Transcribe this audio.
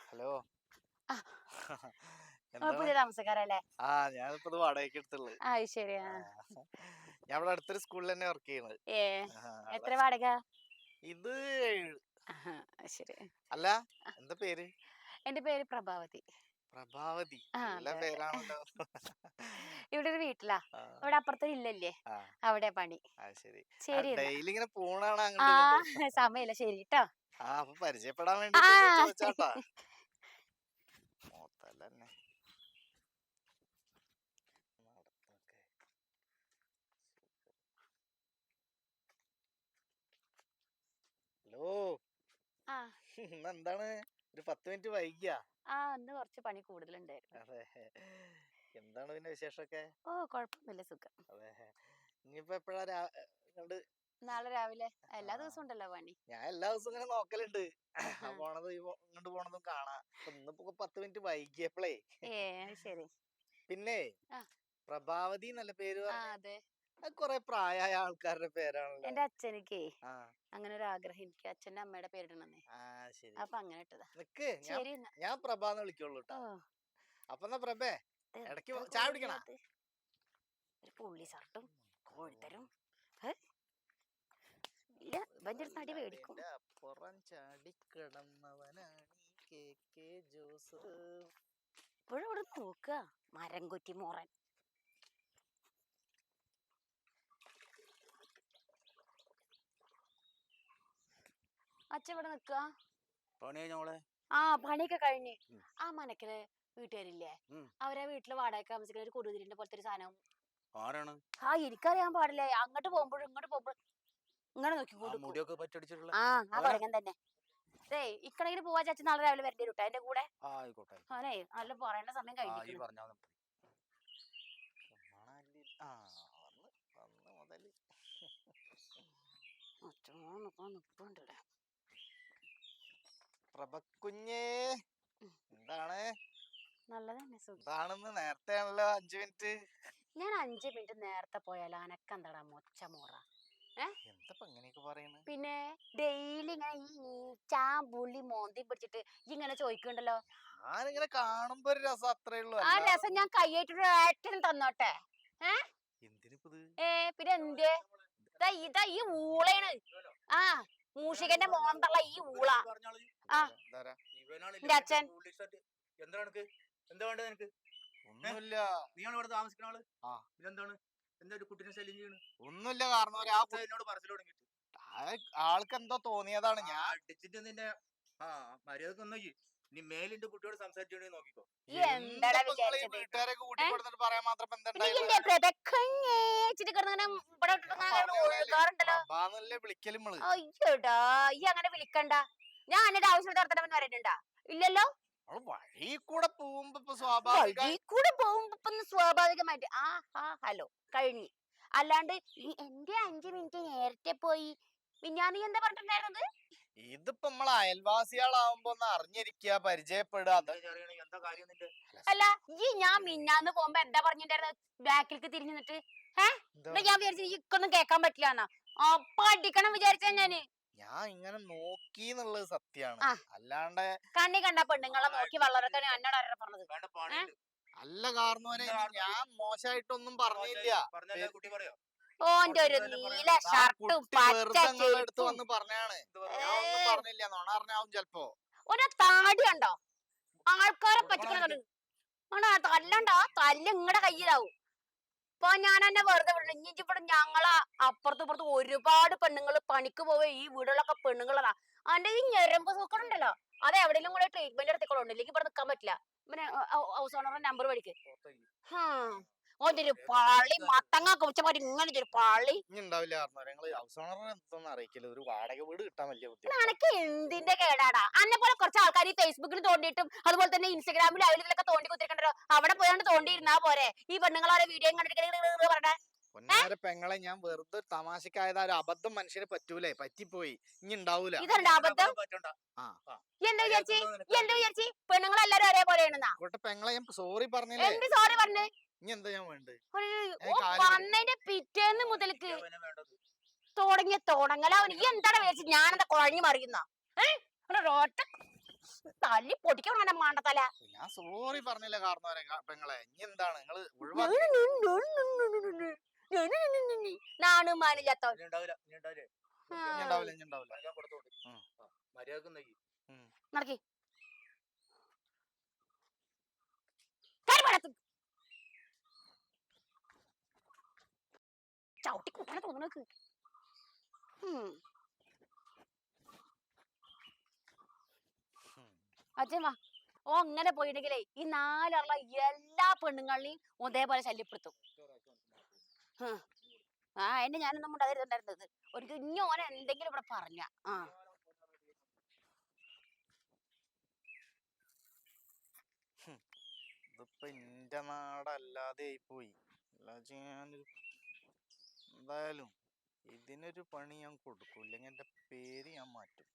Hello. പുതിയ താമസക്കാരല്ലേ? ഞാനിപ്പോ വാടകയ്ക്ക് എടുത്തുള്ളത്. ശരിയാ. ഞാൻ ഇവിടെ അടുത്തൊരു സ്കൂളിൽ തന്നെ വർക്ക് ചെയ്യുന്നത്. എത്ര വാടക? ഇത് ശരി. അല്ല, എന്താ പേര്? എന്റെ പേര് പ്രഭാവതി. പ്രഭാവതി, നല്ല പേരാണല്ലോ. ഇവിടെ ഒരു വീട്ടിലാ. ഇവിടെ അപ്പുറത്തെ ഇല്ലല്ലേ, അവിടെ പണി. ശരി. ശരി, ഡെയിലി ഇങ്ങനെ പോണാണ്. സമയമില്ല. ശരി കേട്ടോ. അപ്പൊ പരിചയപ്പെടാൻ വേണ്ടി ചോദിച്ചാട്ടാ. മോത്തല്ലേ. ഹലോ. എന്താണ് ഒരു 10 മിനിറ്റ് വൈകിയാ? ഇന്ന് കുറച്ച് പണി കൂടുതലുണ്ടായിരുന്നു. അതെ. എന്താണ് പിന്നെ വിശേഷമൊക്കെ? കുഴപ്പമൊന്നുമില്ല, സുഖം. അതെ. ഇനിയിപ്പോ എപ്പോഴാ നാളെ രാവിലെ. എല്ലാ ദിവസവും ഉണ്ടല്ലോ പണി. ഞാൻ എല്ലാ ദിവസവും ഇങ്ങനെ നോക്കലുണ്ട്. പോണതും ഇങ്ങോട്ട് പോണതും കാണാം. ഇന്നിപ്പോ 10 മിനിറ്റ് വൈകിയപ്പോളേ. ശരി. പിന്നെ പ്രഭാവതി നല്ല പേര്. അതെ, കൊറേ പ്രായമായ ആൾക്കാരുടെ പേരാണല്ലോ. എന്റെ അച്ഛനക്കേ അങ്ങനെ ഒരു ആഗ്രഹം, എനിക്ക് അച്ഛന്റെ അമ്മയുടെ പേരിടണമെന്നേ. അപ്പൊ അങ്ങനെ ഇട്ടതാ. നിക്ക്, ഞാൻ പ്രഭാന്ന് വിളിക്കുള്ളൂ കേട്ടോ. അപ്പൊ എന്നാ പ്രഭേ, ഇടയ്ക്ക് ചായ കുടിക്കണ? ഒരു പുള്ളി ഷർട്ടും കോഴിത്തരും ഇല്ല, നടി മേടിക്കും. പുറം ചാടിക്കിടന്നവനാണ് ഇപ്പോഴും ഇവിടെ നോക്കുക, മരം കുറ്റി മോറൻ. അച്ഛൻ ഇവിടെ നിക്കുക. പണിയൊക്കെ കഴിഞ്ഞ്. ആ മനക്കിന് വീട്ടുകാരില്ലേ, അവരെ വീട്ടില് വാടക താമസിക്കുന്ന ഒരു കുറുതിരിന്റെ പോലത്തെ ഒരു സാധനം. എനിക്കറിയാൻ പാടില്ലേ. അങ്ങോട്ട് പോകുമ്പോഴും ഇങ്ങോട്ട് പോകുമ്പോഴും ഇങ്ങനെ നോക്കി പറയാൻ തന്നെ. ഇക്കണെങ്കിൽ പോവാ ചാച്ച, നാളെ രാവിലെ വരേണ്ടി വരും എന്റെ കൂടെ. നല്ല പറയേണ്ട സമയം കഴിഞ്ഞു. പ്രഭക്കുഞ്ഞേ, എന്താണ്? നല്ലതന്നെ, സുഖാണെന്ന്. നേരത്തെ ആണല്ലോ 5 മിനിറ്റ്. ഞാൻ 5 മിനിറ്റ് നേരത്തെ പോയാലോ അനക്കെന്താടാ മൊച്ചമോറ? പിന്നെ ഡെയിലി ഇങ്ങനെ ഈ ചാമ്പുള്ളി മോന്തി പിടിച്ചിട്ട് ഇങ്ങനെ ചോദിക്കണ്ടല്ലോ. ഞാനിങ്ങനെ കാണുമ്പോ ഒരു രസം, അത്രേ ഉള്ളൂ. ആ രസം ഞാൻ കൈയായിട്ടൊരു തന്നോട്ടെ. പിന്നെ എന്തേ? ഇതാ ഈ ഊളയാണ്. മൂഷികന്റെ മോന്തള്ള ഈ ഊള. അച്ഛൻ എന്താ വേണ്ടത് നിനക്ക്? ഒന്നുമില്ല. നീയാണ് ഇവിടെ താമസിക്കുന്ന ആള്? പിന്നെന്താണ്? എന്താ ഒരു കുട്ടീനെ ശല്യം ചെയ്യണ്? ഒന്നുമില്ല. കാരണം എന്നോട് പറച്ചിൽ തുടങ്ങിട്ട് ആൾക്ക് എന്തോ തോന്നിയതാണ്. ഞാൻ അടിച്ചിട്ട് നിന്നെ മര്യാദക്ക് ഒന്നോക്കി. നീ മേലിന്റെ കുട്ടിയോട് സംസാരിച്ചോണ്ട് നോക്കിക്കോ. വീട്ടുകാരൊക്കെ കൂട്ടിക്കൊടുത്തിട്ട് പറയാൻ മാത്രം വിളിക്കലും. അയ്യോടാ, ഈ അങ്ങനെ വിളിക്കണ്ട. ഞാൻ എന്റെ ആവശ്യം നടത്തണമെന്ന് പറയുന്നുണ്ടാ? ഇല്ലല്ലോ. വഴി കൂടെ പോകുമ്പോ സ്വാഭാവികമായിട്ട് ഹലോ കഴിഞ്ഞു. അല്ലാണ്ട് എന്റെ 5 മിനിറ്റ് നേരത്തെ പോയി. പിന്നെ നീ എന്താ പറഞ്ഞിട്ടുണ്ടായിരുന്നത്? ഇതിപ്പോ നമ്മളെ അയൽവാസികളാവുമ്പോ ഒന്ന് അറിഞ്ഞിരിക്കുക, പരിചയപ്പെടുക. എന്താ കാര്യം? അല്ല, ഈ ഞാൻ മിന്നാന്ന് പോകുമ്പോ എന്താ പറഞ്ഞിട്ടുണ്ടായിരുന്നത്? ബാക്കിലേക്ക് തിരിഞ്ഞു നിന്നിട്ട് ഞാൻ വിചാരിച്ചു ഇക്കൊന്നും കേക്കാൻ പറ്റില്ല എന്നാ. അപ്പൊ അടിക്കണം വിചാരിച്ച ഞാൻ ഇങ്ങനെ നോക്കി എന്നുള്ളത് സത്യാണ്. അല്ലാണ്ട് കണ്ണി കണ്ട പെണ്ണുങ്ങളെ നോക്കി വളരൊക്കെ എന്നോട് ആരാ പറഞ്ഞത്? അല്ല കാരണവരെ, ഞാൻ മോശമായിട്ടൊന്നും പറഞ്ഞില്ല. ഓന്റെ ഒരു നീല ഷർട്ടും പച്ച എടുത്ത് വന്ന് പറഞ്ഞാണ്. ഒന്നും പറഞ്ഞില്ല. നോണ അറിഞ്ഞാവും ചെലപ്പോ. ഒരു താടി ഉണ്ടോ? ആൾക്കാരെ പറ്റിക്കണ തല്ലണ്ട. തല്ല് ഇങ്ങടെ കയ്യിലാവും. ഇപ്പൊ ഞാൻ എന്നെ വെറുതെ വിടണം. ഇനി ഇവിടെ ഞങ്ങളെ അപ്പുറത്തും ഒരുപാട് പെണ്ണുങ്ങൾ പണിക്ക് പോവേ. ഈ വീടുകളൊക്കെ പെണ്ണുങ്ങളതാ. അതിന്റെ ഈ ഞരമ്പ് സൂക്കറുണ്ടല്ലോ, അത് എവിടെയെങ്കിലും കൂടെ ട്രീറ്റ്മെന്റ് എടുത്തിക്കോളുണ്ട്. ഇല്ലെങ്കിൽ ഇവിടെ നിക്കാൻ പറ്റില്ല. പിന്നെ ഹൗസ് ഓണറുടെ നമ്പർ മേടിക്ക്. ഓന്റെ ഒരു പള്ളി മത്തങ്ങ കുറിച്ചമാരി ഇങ്ങനെ ഒരു പള്ളി അനക്ക് എന്തിന്റെ കേടാടാ? അന്നെ പോലെ കുറച്ച് ആൾക്കാർ ഈ ഫേസ്ബുക്കിൽ തോണ്ടിയിട്ടും അതുപോലെ തന്നെ ഇൻസ്റ്റാഗ്രാമിൽ അതിലൊക്കെ തോണ്ടി കുത്തിരിക്കണ്ടോ. അവിടെ പോയാണ്ട് തോണ്ടിയിരുന്നാ പോരെ. ഈ പെണ്ണുങ്ങളെ വീഡിയോ കണ്ടിട്ട് പറഞ്ഞേ പെങ്ങളെ, ഞാൻ വെറുതെ തമാശക്കായത്. ഒരു അബദ്ധം മനുഷ്യന് പറ്റൂലേ, പറ്റിപ്പോയി. ഇനി ഉണ്ടാവൂല. ഇതുണ്ട് അബദ്ധം. എന്താ വിചാരിച്ചി പെണ്ണുങ്ങളെല്ലാരും ഒരേപോലെയാണെന്നാ? പെങ്ങളെ, ഞാൻ സോറി പറഞ്ഞില്ലേ? എന്ത് സോറി പറഞ്ഞേ? ഇനി എന്താ ഞാൻ വേണ്ടത്? വന്നതിന്റെ പിറ്റേന്ന് മുതൽക്ക് തുടങ്ങലാവൻ ഈ എന്താണ് വിചാരിച്ചു ഞാനെന്താ കുഴഞ്ഞു മറിയുന്ന ഒറ്റ തല്ലി പൊടിക്കണം മാണ്ടത്തല ഞാൻ സോറി പറഞ്ഞില്ല കാരണവരെ പെങ്ങളെ. ഇനി എന്താണ് നിങ്ങള് ഒഴിവാക്കി? നാണ് മാനില്ലാത്ത ഇനി ഉണ്ടാവില്ല ഇനി ഉണ്ടാവില്ലേ ഇനി ഉണ്ടാവില്ല, ഇനി ഉണ്ടാവില്ല. ഞാൻ കൊടുത്തോണ്ട് മര്യാദക്ക് നയ്യ് നടക്കി ചവിട്ടി കൂട്ടാനെ തോന്നണക്ക് അച്ഛൻ ഓ അങ്ങനെ പോയിട്ടുണ്ടെങ്കിലേ ഈ നാലുള്ള എല്ലാ പെണ്ണുങ്ങളെയും ഒതേപോലെ ശല്യപ്പെടുത്തും. ആ എന്നെ ഞാനൊന്നും ഉണ്ടായിരുന്നത് ഒരിക്കൽ ഇനി ഓനെ എന്തെങ്കിലും ഇവിടെ പറഞ്ഞ ഇതിപ്പോ ഇന്റെ നാടല്ലാതെ പോയി. എന്തായാലും ഇതിനൊരു പണി ഞാൻ കൊടുക്കും, ഇല്ലെങ്കിൽ എന്റെ പേര് ഞാൻ മാറ്റും.